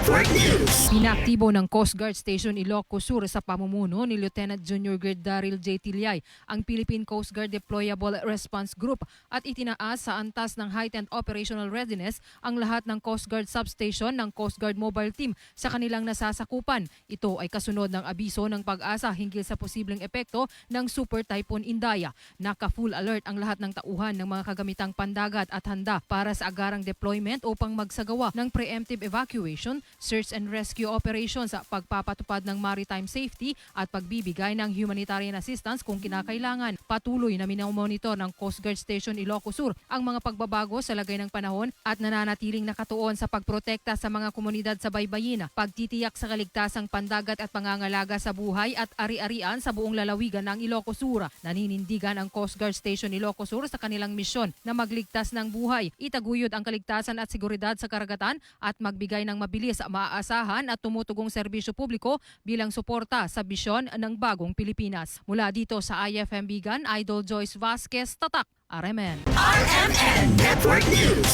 Network News. Pinaktibo ng Coast Guard Station Ilocos Sur sa pamumuno ni Lieutenant Junior Grade Daryl J. Tilyay ang Philippine Coast Guard Deployable Response Group at itinaas sa antas ng heightened operational readiness ang lahat ng Coast Guard substation ng Coast Guard Mobile Team sa kanilang nasasakupan. Ito ay kasunod ng abiso ng pag-asa hinggil sa posibleng epekto ng Super Typhoon Indaya. Naka-full alert ang lahat ng tauhan ng mga kagamitang pandagat at handa para sa agarang deployment upang magsagawa ng preemptive evacuation, search and rescue operations sa pagpapatupad ng maritime safety at pagbibigay ng humanitarian assistance kung kinakailangan. Patuloy na minomonitor ng Coast Guard Station Ilocos Sur ang mga pagbabago sa lagay ng panahon at nananatiling nakatuon sa pagprotekta sa mga komunidad sa baybayin, pagtitiyak sa kaligtasang pandagat at pangangalaga sa buhay at ari-arian sa buong lalawigan ng Ilocos Sur. Naninindigan ang Coast Guard Station Ilocos Sur sa kanilang misyon na magligtas ng buhay, itaguyod ang kaligtasan at seguridad sa karagatan at magbigay ng mabilis, maaasahan at tumutugong serbisyo publiko bilang suporta sa bisyon ng bagong Pilipinas. Mula dito sa IFM Bigan, Idol Joyce Vasquez, Tatak, RMN. RMN Network News.